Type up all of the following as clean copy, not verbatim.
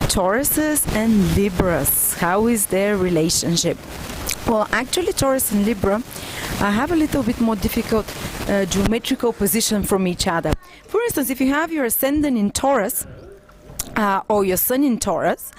Tauruses and Libras, how is their relationship? Well, actually, Taurus and Libra have a little bit more difficult geometrical position from each other. For instance, if you have your ascendant in Taurus or your sun in Taurus,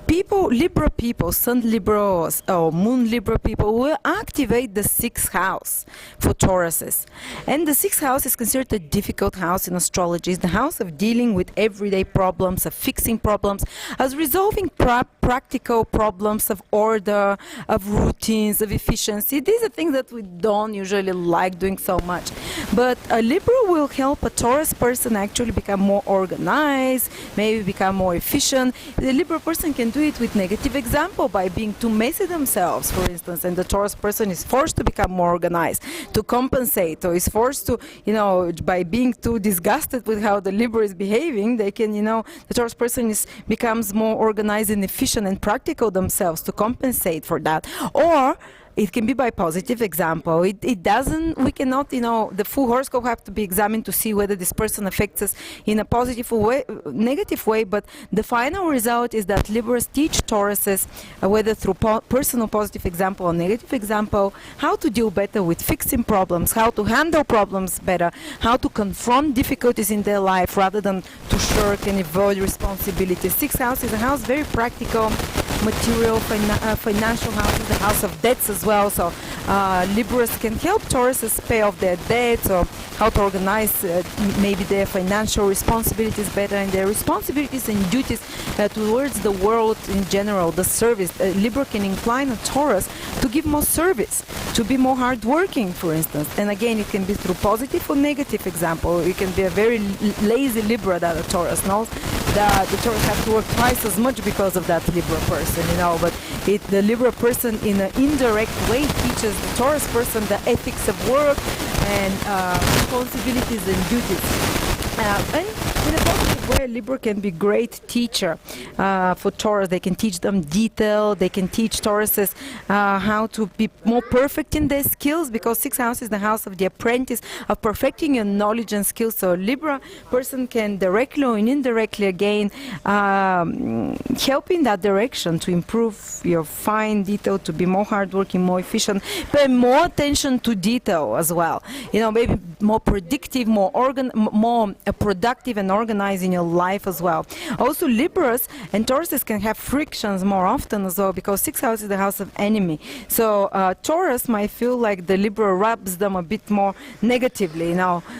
Libra people, Sun Libra or Moon Libra people will activate the 6th house for Tauruses. And the 6th house is considered a difficult house in astrology. It's the house of dealing with everyday problems, of fixing problems, as resolving practical problems of order, of routines, of efficiency. These are things that we don't usually like doing so much. But a Libra will help a Taurus person actually become more organized, maybe become more efficient. The Libra person can do it with negative example by being too messy themselves, for instance, and the Taurus person is forced to become more organized, to compensate, or is forced to, by being too disgusted with how the Libra is behaving, they can, the Taurus person becomes more organized and efficient and practical themselves to compensate for that. Or it can be by positive example. We cannot, the full horoscope have to be examined to see whether this person affects us in a positive way, negative way, but the final result is that Libras teach Tauruses, whether through personal positive example or negative example, how to deal better with fixing problems, how to handle problems better, how to confront difficulties in their life rather than to shirk and avoid responsibility. 6th house is a house very practical, material, financial house, is the house of debts as well. So Libras can help Tauruses pay off their debts, or how to organize maybe their financial responsibilities better, and their responsibilities and duties towards the world in general, the service. Libra can incline a Taurus to give more service, to be more hardworking, for instance. And again, it can be through positive or negative example. You can be a very lazy Libra that a Taurus knows. The Taurus have to work twice as much because of that Libra person, but the Libra person in an indirect way teaches the Taurus person the ethics of work and responsibilities and duties. And in a positive way, Libra can be great teacher for Taurus. They can teach them detail. They can teach Tauruses how to be more perfect in their skills, because 6th house is the house of the apprentice, of perfecting your knowledge and skills. So Libra person can directly or indirectly again help in that direction to improve your fine detail, to be more hardworking, more efficient, pay more attention to detail as well. Maybe more predictive, more productive and organized in your life as well. Also, Libras and Tauruses can have frictions more often as well, because 6th house is the house of enemy. So Taurus might feel like the Libra rubs them a bit more negatively,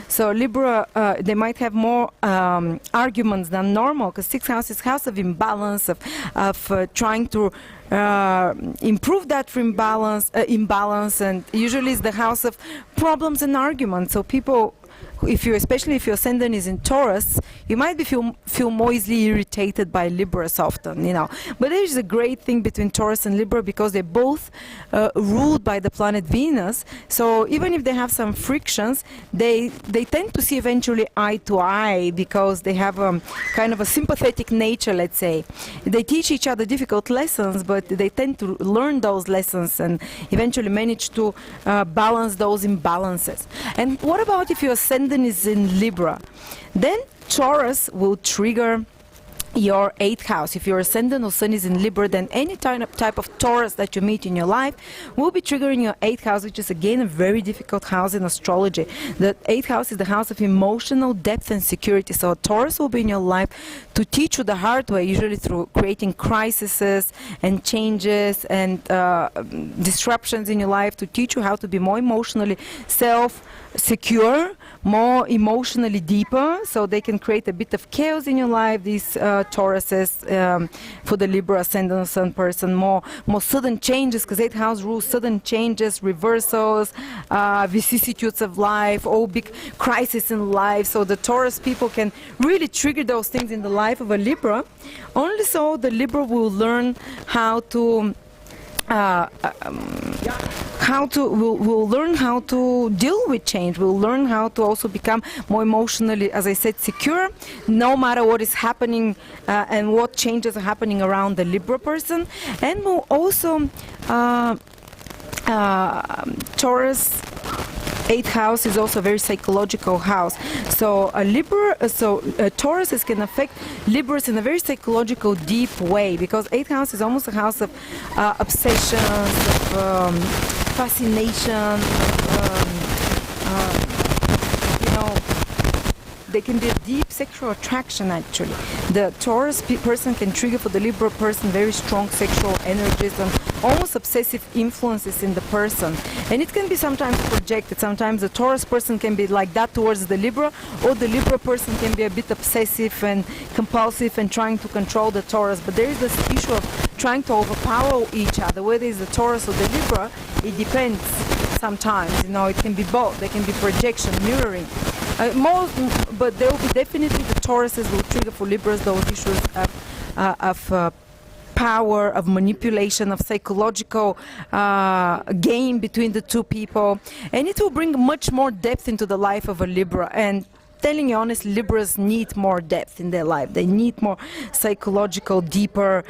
So Libra, they might have more arguments than normal, because 6th house is house of imbalance, of trying to improve that imbalance, and usually it's the house of problems and arguments. So people, especially if your ascendant is in Taurus, you might feel more easily irritated by Libras often, But there is a great thing between Taurus and Libra, because they're both ruled by the planet Venus. So even if they have some frictions, they tend to see eventually eye to eye, because they have kind of a sympathetic nature, let's say. They teach each other difficult lessons, but they tend to learn those lessons and eventually manage to balance those imbalances. And what about if your ascendant is in Libra? Then Taurus will trigger your 8th house. If your ascendant or sun is in Libra, then any type of Taurus that you meet in your life will be triggering your 8th house, which is again a very difficult house in astrology. The 8th house is the house of emotional depth and security. So a Taurus will be in your life to teach you the hard way, usually through creating crises and changes and disruptions in your life, to teach you how to be more emotionally self-secure, more emotionally deeper, so they can create a bit of chaos in your life, these Tauruses, for the Libra ascendant sun person, more sudden changes, because 8th house rules sudden changes, reversals, vicissitudes of life, all big crises in life. So the Taurus people can really trigger those things in the life of a Libra. Only so the Libra will learn how to we'll learn how to deal with change. We'll learn how to also become more emotionally, as I said, secure, no matter what is happening and what changes are happening around the Libra person. And we'll also Taurus eighth house is also a very psychological house. So Tauruses can affect Libras in a very psychological, deep way, because eighth house is almost a house of obsessions, of fascination. You know, they can be a deep sexual attraction. Actually, the Taurus person can trigger for the Libra person very strong sexual energies and almost obsessive influences in the person, and it can be sometimes projected. Sometimes the Taurus person can be like that towards the Libra, or the Libra person can be a bit obsessive and compulsive and trying to control the Taurus. But there is this issue of trying to overpower each other, whether it's the Taurus or the Libra. It depends. Sometimes, you know, it can be both. There can be projection, mirroring. But there will be definitely the Tauruses will trigger for Libras those issues of power, of manipulation, of psychological game between the two people, and it will bring much more depth into the life of a Libra. And telling you honestly, Libras need more depth in their life. They need more psychological, deeper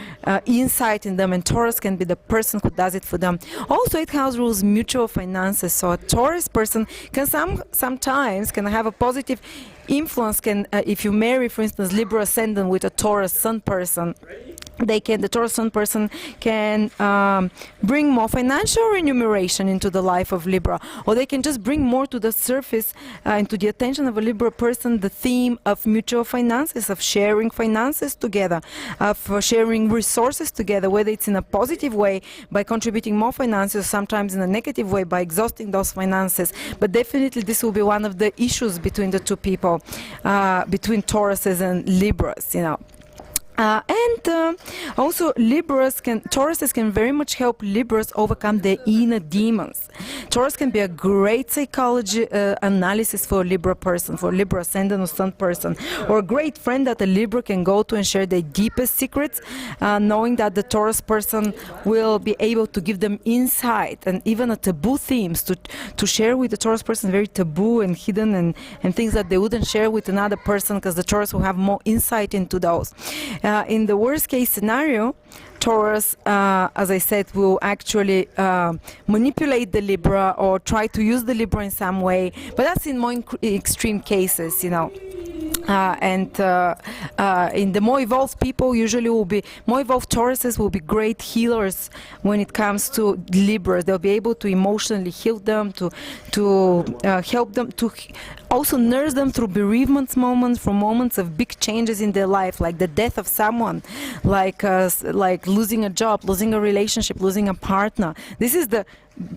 insight in them, and Taurus can be the person who does it for them. Also, 8th house rules mutual finances, so a Taurus person can sometimes can have a positive influence. If you marry, for instance, Libra ascendant with a Taurus sun person, the Taurus sun person can bring more financial remuneration into the life of Libra, or they can just bring more to the surface, into the attention of a Libra person, the theme of mutual finances, of sharing finances together, of sharing resources together, whether it's in a positive way by contributing more finances, sometimes in a negative way by exhausting those finances. But definitely this will be one of the issues between the two people, between Tauruses and Libras, you know. Also Tauruses can very much help Libras overcome their inner demons. Taurus can be a great psychology analysis for a Libra person, for a Libra ascendant or sun person, or a great friend that a Libra can go to and share their deepest secrets, knowing that the Taurus person will be able to give them insight and even a taboo themes to share with the Taurus person, very taboo and hidden and things that they wouldn't share with another person, because the Taurus will have more insight into those. In the worst case scenario, Taurus, as I said, will actually manipulate the Libra or try to use the Libra in some way, but that's in more extreme cases, you know. In the more evolved people, usually will be more evolved Tauruses will be great healers when it comes to Libras. They'll be able to emotionally heal them, to help them, to also nurse them through bereavement moments, from moments of big changes in their life, like the death of someone, like losing a job, losing a relationship, losing a partner. This is the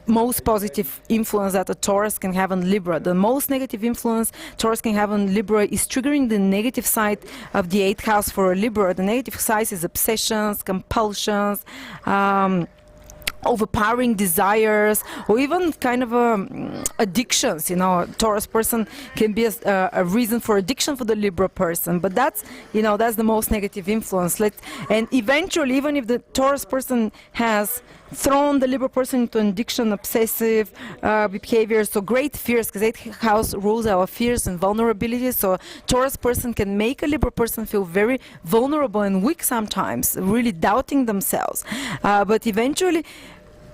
most positive influence that a Taurus can have on Libra. The most negative influence Taurus can have on Libra is triggering the negative side of the 8th house for a Libra. The negative side is obsessions, compulsions, overpowering desires, or even kind of addictions. You know, a Taurus person can be a reason for addiction for the Libra person, but that's, you know, that's the most negative influence. And eventually, even if the Taurus person has thrown the Libra person into addiction, obsessive behavior, so great fears, because 8th house rules our fears and vulnerabilities, so Taurus person can make a Libra person feel very vulnerable and weak sometimes, really doubting themselves. But eventually,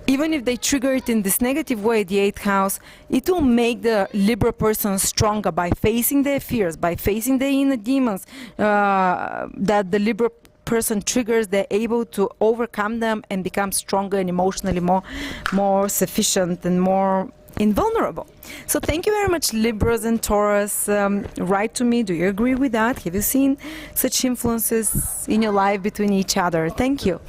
even if they trigger it in this negative way, the 8th house, it will make the Libra person stronger by facing their fears, by facing their inner demons that the Libra person triggers. They're able to overcome them and become stronger and emotionally more sufficient and more invulnerable. So thank you very much, Libras and Taurus. Write to me, do you agree with that? Have you seen such influences in your life between each other? Thank you.